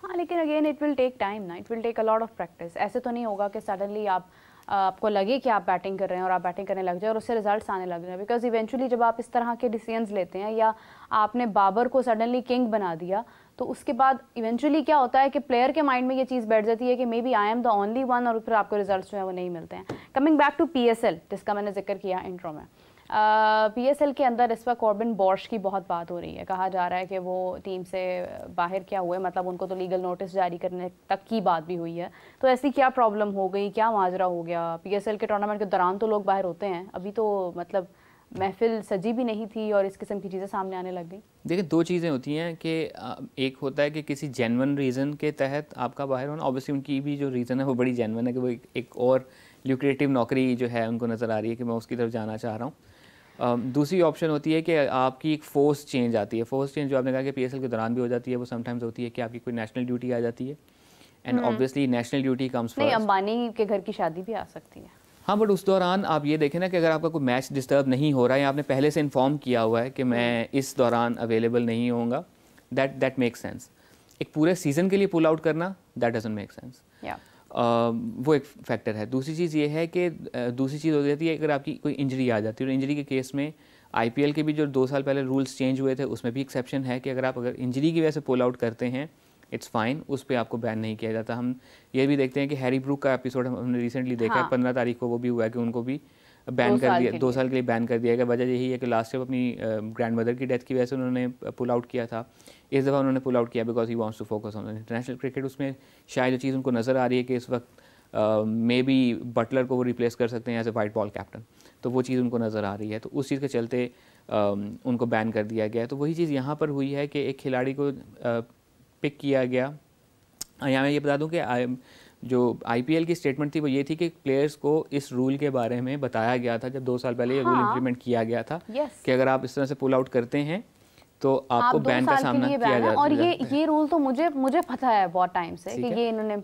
हाँ, लेकिन again it will take time ना, it will take a lot of practice. ऐसे तो नहीं होगा कि सडनली आपको लगे कि आप बैटिंग कर रहे हैं और आप बैटिंग करने लग जाए और उससे रिजल्ट्स आने लग जाए। बिकॉज इवेंचुअली जब आप इस तरह के डिसीजंस लेते हैं या आपने बाबर को सडनली किंग बना दिया, तो उसके बाद इवेंचुअली क्या होता है कि प्लेयर के माइंड में ये चीज़ बैठ जाती है कि maybe I am the only one, और फिर आपको रिजल्ट्स जो है वो नहीं मिलते हैं। कमिंग बैक टू PSL जिसका मैंने जिक्र किया इंट्रो में, PSL के अंदर इस वक्त कॉर्बिन बॉश की बहुत बात हो रही है। कहा जा रहा है कि वो टीम से बाहर क्या हुए, मतलब उनको तो लीगल नोटिस जारी करने तक की बात भी हुई है। तो ऐसी क्या प्रॉब्लम हो गई, क्या माजरा हो गया? PSL के टूर्नामेंट के दौरान तो लोग बाहर होते हैं, अभी तो मतलब महफिल सजी भी नहीं थी और इस किस्म की चीज़ें सामने आने लग गई। देखिए, दो चीज़ें होती हैं कि एक होता है कि किसी जेन्युइन रीज़न के तहत आपका बाहर होना। ऑब्वियसली उनकी भी जो रीज़न है वो बड़ी जेन्युइन है कि वो एक और ल्यूक्रेटिव नौकरी जो है उनको नज़र आ रही है कि मैं उसकी तरफ जाना चाह रहा हूँ। दूसरी ऑप्शन होती है कि आपकी एक फोर्स चेंज आती है। फोर्स चेंज जो आपने कहा कि PSL के दौरान भी हो जाती है, वो समटाइम्स होती है कि आपकी कोई नेशनल ड्यूटी आ जाती है, and obviously national duty comes first. नहीं, अंबानी के घर की शादी भी आ सकती है। हाँ, बट उस दौरान आप ये देखें ना कि अगर आपका कोई मैच डिस्टर्ब नहीं हो रहा है या आपने पहले से इन्फॉर्म किया हुआ है कि मैं इस दौरान अवेलेबल नहीं होऊंगा, दैट मेक्स सेंस। एक पूरे सीज़न के लिए पुल आउट करना, दैट डजंट मेक सेंस। वो एक फैक्टर है। दूसरी चीज़ ये है कि दूसरी चीज़ हो जाती है अगर आपकी कोई इंजरी आ जाती है, और इंजरी के केस में IPL के भी जो 2 साल पहले रूल्स चेंज हुए थे उसमें भी एक्सेप्शन है कि अगर इंजरी की वजह से पुल आउट करते हैं, इट्स फाइन, उस पर आपको बैन नहीं किया जाता। हम ये भी देखते हैं कि हैरी ब्रूक का एपिसोड हमने रिसेंटली देखा है, 15 तारीख को वो भी हुआ है कि उनको भी बैन कर दिया, 2 साल के लिए बैन कर दिया गया। वजह यही है कि लास्ट जब अपनी ग्रैंड मदर की डेथ की वजह से उन्होंने पुल आउट किया था। इस दफ़ा उन्होंने पुल आउट किया because he wants to focus on international cricket. उसमें शायद जो चीज़ उनको नज़र आ रही है कि इस वक्त मे बी बटलर को वो रिप्लेस कर सकते हैं as a white ball captain, तो वो चीज़ उनको नज़र आ रही है, तो उस चीज़ के चलते उनको बैन कर दिया गया है। तो वही चीज़ यहाँ पर हुई है कि एक खिलाड़ी को पिक किया गया। यहाँ मैं ये बता दूं कि जो IPL की स्टेटमेंट थी वो ये थी कि प्लेयर्स को इस रूल के बारे में बताया गया था जब 2 साल पहले ये रूल इम्प्लीमेंट किया गया था कि अगर आप इस तरह से पुल आउट करते हैं तो आपको बैन का सामना किया जाता है। और ये रूल तो मुझे पता है बहुत टाइम से कि ये इन्होंने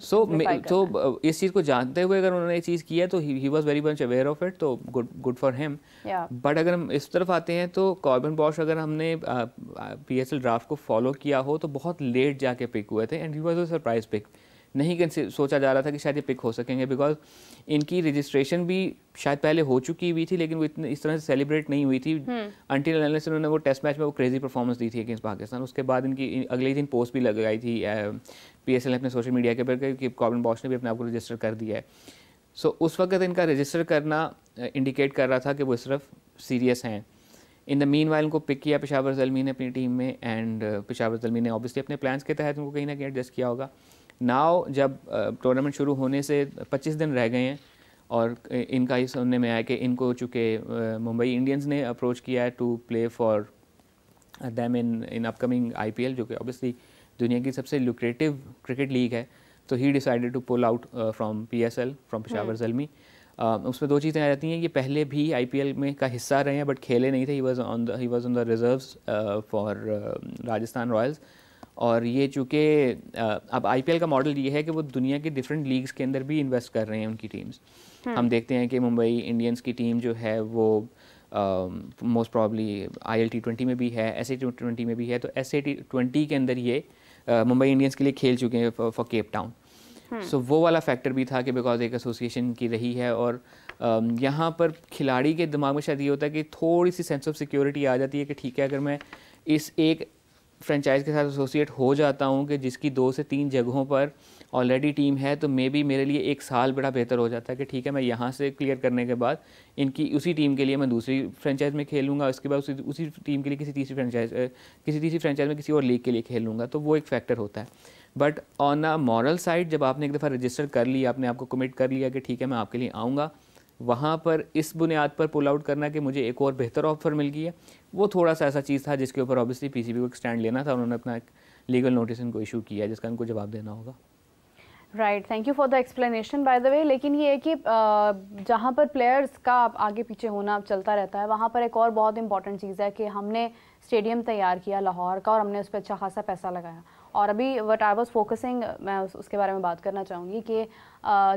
तो इस चीज़ को जानते हुए अगर उन्होंने ये चीज़ किया तो he was very much aware of it, तो गुड फॉर हिम। बट अगर हम इस तरफ आते हैं तो कॉर्बिन बॉश, अगर हमने PSL ड्राफ्ट को फॉलो किया हो तो बहुत लेट जाके पिक हुए थे, and he was a surprise pick. नहीं सोचा जा रहा था कि शायद ये पिक हो सकेंगे बिकॉज इनकी रजिस्ट्रेशन भी शायद पहले हो चुकी हुई थी, लेकिन वो इतने इस तरह से सेलिब्रेट नहीं हुई थी अंटिल अनलेस उन्होंने वो टेस्ट मैच में वो क्रेजी परफॉर्मेंस दी थी अगेंस्ट पाकिस्तान। उसके बाद इनकी अगले दिन पोस्ट भी लगाई थी PSL ने अपने सोशल मीडिया के ऊपर कि कॉर्बिन बॉश ने भी अपने आप को रजिस्टर कर दिया है। सो उस वक्त इनका रजिस्टर करना इंडिकेट कर रहा था कि वो सिर्फ सीरियस हैं। इन द मीन वाइल उनको पिक किया पेशावर ज़ल्मी ने अपनी टीम में, एंड पेशावर ज़ल्मी ने ऑब्वियसली अपने प्लान्स के तहत उनको कहीं ना कहीं एडजस्ट किया होगा। नाउ जब टूर्नामेंट शुरू होने से 25 दिन रह गए हैं और इनका ही सुनने में आया कि इनको चूँकि मुंबई इंडियंस ने अप्रोच किया है to play for them in upcoming IPL, जो कि ऑब्वियसली दुनिया की सबसे लुक्रेटिव क्रिकेट लीग है, तो he decided to pull out from PSL from Peshawar Zalmi. उसमें 2 चीज़ें आ जाती हैं, ये पहले भी IPL में का हिस्सा रहे हैं बट खेले नहीं थे। He was on the reserves for Rajasthan Royals. और ये चूँकि अब IPL का मॉडल ये है कि वो दुनिया के डिफरेंट लीग्स के अंदर भी इन्वेस्ट कर रहे हैं उनकी टीम्स। हम देखते हैं कि मुंबई इंडियंस की टीम जो है वो मोस्ट प्रॉब्ली ILT20 में भी है, SA20 में भी है, तो SA20 के अंदर ये मुंबई इंडियंस के लिए खेल चुके हैं फॉर केप टाउन। सो वो वाला फैक्टर भी था कि बिकॉज एक एसोसिएशन की रही है, और यहाँ पर खिलाड़ी के दिमाग में शायद ये होता है कि थोड़ी सी सेंस ऑफ सिक्योरिटी आ जाती है कि ठीक है, अगर मैं इस एक फ्रेंचाइज के साथ एसोसिएट हो जाता हूँ कि जिसकी 2 से 3 जगहों पर ऑलरेडी टीम है, तो मे बी मेरे लिए 1 साल बड़ा बेहतर हो जाता है कि ठीक है, मैं यहाँ से क्लियर करने के बाद इनकी उसी टीम के लिए मैं दूसरी फ्रेंचाइज में खेलूँगा, उसके बाद उसी टीम के लिए किसी तीसरी फ्रेंचाइज में किसी और लीग के लिए खेलूँगा, तो वो एक फैक्टर होता है। But on a moral side, जब आपने एक दफ़ा रजिस्टर कर लिया, आपने आपको कमिट कर लिया कि ठीक है मैं आपके लिए आऊँगा, वहाँ पर इस बुनियाद पर पुल आउट करना कि मुझे एक और बेहतर ऑफर मिल गई है, वो थोड़ा सा ऐसा चीज़ था जिसके ऊपर ऑब्वियसली PCB को एक स्टैंड लेना था। उन्होंने अपना एक लीगल नोटिस इनको इशू किया जिसका इनको जवाब देना होगा। Right, thank you for the explanation by the way. लेकिन ये है कि जहाँ पर प्लेयर्स का आगे पीछे होना चलता रहता है, वहाँ पर एक और बहुत इंपॉर्टेंट चीज़ है कि हमने स्टेडियम तैयार किया लाहौर का और हमने उस पर अच्छा खासा पैसा लगाया। और अभी व्हाट आई वाज फोकसिंग, मैं उसके बारे में बात करना चाहूँगी कि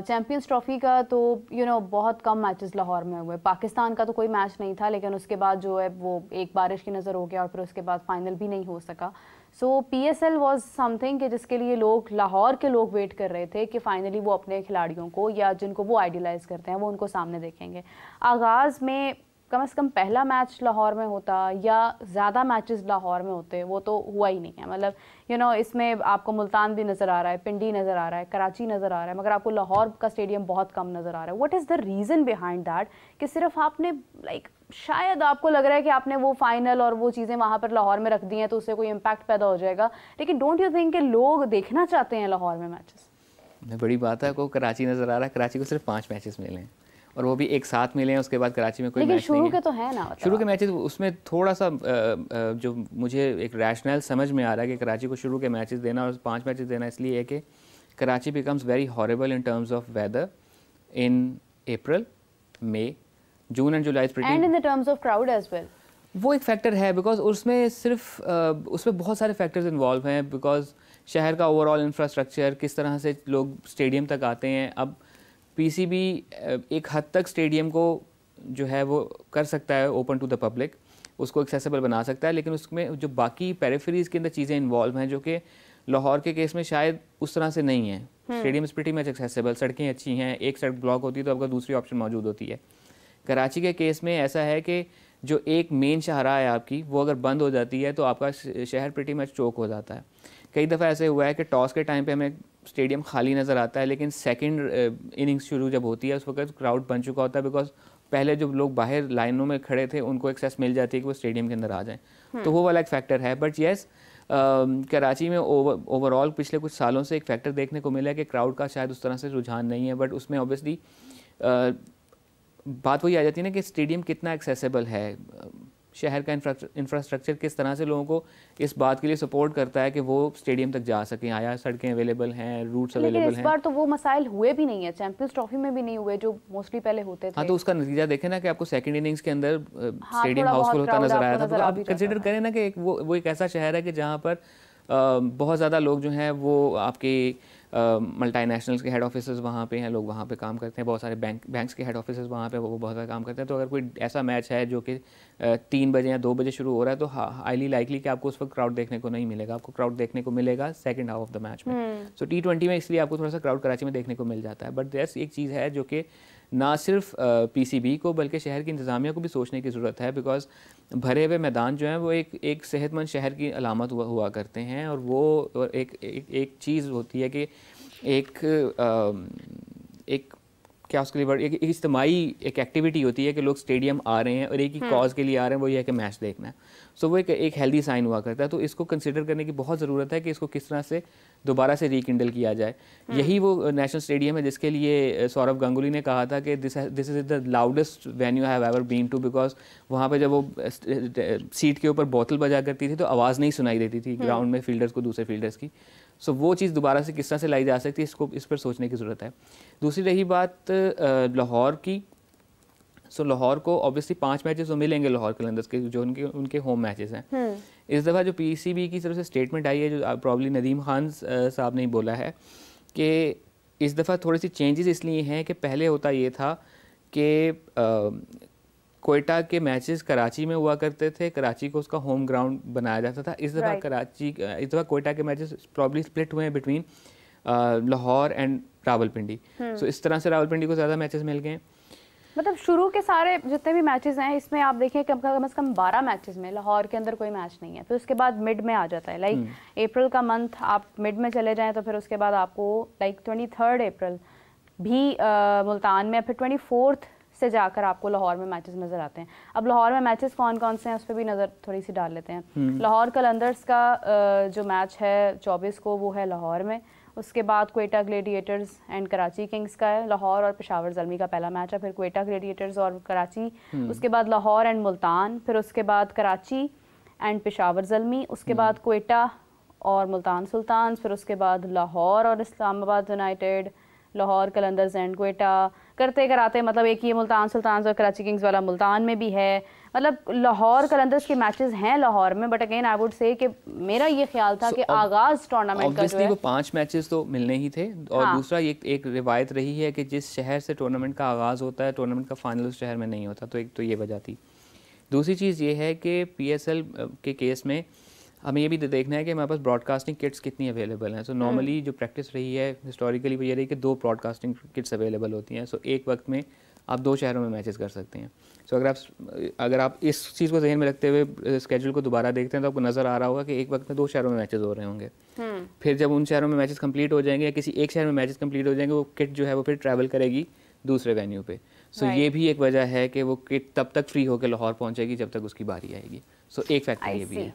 चैम्पियंस ट्रॉफी का तो बहुत कम मैचेस लाहौर में हुए। पाकिस्तान का तो कोई मैच नहीं था, लेकिन उसके बाद जो है वो एक बारिश की नज़र हो गया और फिर उसके बाद फाइनल भी नहीं हो सका। सो PSL वाज समथिंग कि जिसके लिए लोग, लाहौर के लोग वेट कर रहे थे कि फाइनली वो अपने खिलाड़ियों को या जिनको वो आइडियलाइज करते हैं वो उनको सामने देखेंगे। आगाज़ में कम से कम पहला मैच लाहौर में होता या ज़्यादा मैचेस लाहौर में होते, वो तो हुआ ही नहीं है। मतलब इसमें आपको मुल्तान भी नज़र आ रहा है, पिंडी नज़र आ रहा है, कराची नज़र आ रहा है, मगर आपको लाहौर का स्टेडियम बहुत कम नज़र आ रहा है। What is the reason behind that कि सिर्फ आपने शायद आपको लग रहा है कि आपने वो फाइनल और वो चीज़ें वहाँ पर लाहौर में रख दी हैं तो उससे कोई इम्पैक्ट पैदा हो जाएगा, लेकिन डोंट यू थिंक कि लोग देखना चाहते हैं लाहौर में मैचेस? बड़ी बात है, को कराची नज़र आ रहा है, कराची को सिर्फ 5 मैचेस मिले हैं और वो भी एक साथ मिले हैं, उसके बाद कराची में कोई मैच नहीं है। शुरू के तो है ना, शुरू के मैचेस उसमें थोड़ा सा जो मुझे एक रैशनल समझ में आ रहा है कि कराची को शुरू के मैचेस देना और 5 मैचेस देना इसलिए है कि Karachi becomes very horrible in terms of weather in April, May, June and July and in the terms of crowd as well. वो एक फैक्टर है बिकॉज उसमें सिर्फ उसमें बहुत सारे फैक्टर्स इन्वॉल्व हैं, बिकॉज शहर का ओवरऑल इंफ्रास्ट्रक्चर, किस तरह से लोग स्टेडियम तक आते हैं। अब PCB एक हद तक स्टेडियम को जो है वो कर सकता है ओपन टू द पब्लिक, उसको एक्सेसिबल बना सकता है, लेकिन उसमें जो बाकी पेरिफेरीज के अंदर चीज़ें इन्वॉल्व हैं जो कि लाहौर के केस में शायद उस तरह से नहीं है। Stadium is pretty much accessible, सड़कें अच्छी हैं, एक सड़क ब्लॉक होती है तो आपका दूसरी ऑप्शन मौजूद होती है। कराची के केस में ऐसा है कि जो एक मेन शाहराह है आपकी, वो अगर बंद हो जाती है तो आपका शहर प्रीटी मच चोक हो जाता है। कई दफ़ा ऐसे हुआ है कि टॉस के टाइम पे हमें स्टेडियम खाली नज़र आता है, लेकिन सेकंड इनिंग्स शुरू जब होती है उस वक्त क्राउड बन चुका होता है, बिकॉज पहले जो लोग बाहर लाइनों में खड़े थे उनको एक्सेस मिल जाती है कि वो स्टेडियम के अंदर आ जाएं। तो वो वाला एक फैक्टर है। बट येस, कराची में ओवरऑल पिछले कुछ सालों से एक फैक्टर देखने को मिला है कि क्राउड का शायद उस तरह से रुझान नहीं है, बट उसमें ऑब्वियसली बात वही आ जाती है ना कि स्टेडियम कितना एक्सेसिबल है, शहर का इंफ्रास्ट्रक्चर किस तरह से लोगों को इस बात के लिए सपोर्ट करता है कि वो स्टेडियम तक जा सकें, आया सड़कें अवेलेबल हैं, रूट्स अवेलेबल हैं। इस बार तो वो मसाइल हुए भी नहीं है, चैंपियंस ट्रॉफी में भी नहीं हुए जो मोस्टली पहले होते थे। हाँ, तो उसका नतीजा देखें ना कि आपको सेकंड इनिंग्स के अंदर स्टेडियम हाउसफुल होता नजर आया था। तो आप कंसिडर करें ना कि वो एक ऐसा शहर है कि जहाँ पर बहुत ज़्यादा लोग जो हैं वो आपके मल्टीनेशनल्स के हेड ऑफिसेज वहाँ पे हैं, लोग वहाँ पे काम करते हैं, बहुत सारे बैंक्स के हेड ऑफिसेज वहाँ पे वो बहुत सारा काम करते हैं। तो अगर कोई ऐसा मैच है जो कि 3 बजे या 2 बजे शुरू हो रहा है तो हाईली लाइकली कि आपको उस वक्त क्राउड देखने को नहीं मिलेगा, आपको क्राउड देखने को मिलेगा second half of the match में। सो T20 में इसलिए आपको थोड़ा सा क्राउड कराची में देखने को मिल जाता है। बट यस, एक चीज़ है जो कि ना सिर्फ PCB को बल्कि शहर की इंतज़ामिया को भी सोचने की ज़रूरत है, बिकॉज भरे हुए मैदान जो हैं वो एक सेहतमंद शहर की अलामत हुआ करते हैं, और वो एक चीज़ होती है कि एक क्या उसके लिए एक इज्तिमाई एक एक्टिविटी होती है कि लोग स्टेडियम आ रहे हैं और एक ही कॉज के लिए आ रहे हैं, वो ये है कि मैच देखना है। सो वो एक हेल्दी साइन हुआ करता है। तो इसको कंसिडर करने की बहुत ज़रूरत है कि इसको किस तरह से दोबारा से रिकिंडल किया जाए। यही वो नेशनल स्टेडियम है जिसके लिए सौरव गांगुली ने कहा था कि this is the loudest venue I have ever been to, because वहाँ पे जब वो सीट के ऊपर बोतल बजा करती थी तो आवाज़ नहीं सुनाई देती थी ग्राउंड में फील्डर्स को, दूसरे फील्डर्स की। सो वो चीज़ दोबारा से किस तरह से लाई जा सकती है, इसको इस पर सोचने की ज़रूरत है। दूसरी रही बात लाहौर की, सो लाहौर को ऑब्वियसली 5 मैचेस तो मिलेंगे लाहौर कलंदर्स के, जो उनके होम मैचेस हैं। इस दफ़ा जो PCB की तरफ से स्टेटमेंट आई है, जो प्रॉब्ली नदीम खान साहब ने बोला है कि इस दफ़ा थोड़ी सी चेंजेस इसलिए हैं कि पहले होता ये था कि कोयटा के मैचेस कराची में हुआ करते थे, कराची को उसका होम ग्राउंड बनाया जाता था। इस दफ़ा कोयटा के मैचेस प्रॉब्ली स्प्लिट हुए हैं बिटवीन लाहौर एंड रावलपिंडी। सो इस तरह से रावलपिंडी को ज़्यादा मैचेस मिल गए। मतलब शुरू के सारे जितने भी मैचेस हैं इसमें आप देखिए कम से कम 12 मैचेस में लाहौर के अंदर कोई मैच नहीं है। फिर उसके बाद मिड में आ जाता है, लाइक अप्रैल का मंथ आप मिड में चले जाएं तो फिर उसके बाद आपको लाइक 23 अप्रैल भी मुल्तान में, फिर 24 से जाकर आपको लाहौर में मैचेस नज़र आते हैं। अब लाहौर में मैचेस कौन कौन से हैं उस पर भी नज़र थोड़ी सी डाल लेते हैं। लाहौर कलंदर्स का जो मैच है 24 को, वो है लाहौर में। उसके बाद Quetta gladiators and Karachi Kings का है, लाहौर और पेशावर ज़ल्मी का पहला मैच है, फिर क्वेटा ग्लेडिएटर्स और कराची, उसके बाद लाहौर एंड मुल्तान, फिर उसके बाद कराची एंड पेशावर ज़ल्मी, उसके बाद क्वेटा और मुल्तान सुल्तान्स, फिर उसके बाद लाहौर और इस्लामाबाद यूनाइटेड, लाहौर कलंदर्स एंड क्वेटा, करते कराते मतलब एक ये मुल्तान सुल्तान्स और कराची किंग्स वाला मुल्तान में भी है। मतलब लाहौर कलंदर्स के मैचेस हैं लाहौर में, but again I would say कि मेरा ये ख्याल था कि आगाज टूर्नामेंट का जो है, वो 5 मैचेस तो मिलने ही थे। और दूसरा एक रिवायत रही है कि जिस शहर से टूर्नामेंट का आगाज़ होता है टूर्नामेंट का फाइनल उस शहर में नहीं होता, तो एक तो ये वजह थी। दूसरी चीज़ ये है कि PSL के केस में हमें ये भी देखना है कि हमारे पास ब्रॉडकास्टिंग किट्स कितनी अवेलेबल हैं। सो नॉर्मली जो प्रैक्टिस रही है हिस्टोरिकली वो ये रही कि 2 ब्रॉडकास्टिंग किट्स अवेलेबल होती हैं। सो एक वक्त में आप 2 शहरों में मैचेस कर सकते हैं। सो अगर आप इस चीज़ को जहन में रखते हुए स्केड्यूल को दोबारा देखते हैं तो आपको नज़र आ रहा होगा कि एक वक्त में 2 शहरों में मैचेस हो रहे होंगे। फिर जब उन शहरों में मैचेस कंप्लीट हो जाएंगे या किसी एक शहर में मैचेस कंप्लीट हो जाएंगे, वो किट जो है वो फिर ट्रैवल करेगी दूसरे वेन्यू पे। सो ये भी एक वजह है कि वो किट तब तक फ्री होकर लाहौर पहुंचेगी जब तक उसकी बारी आएगी। सो एक फैक्टर ये भी है।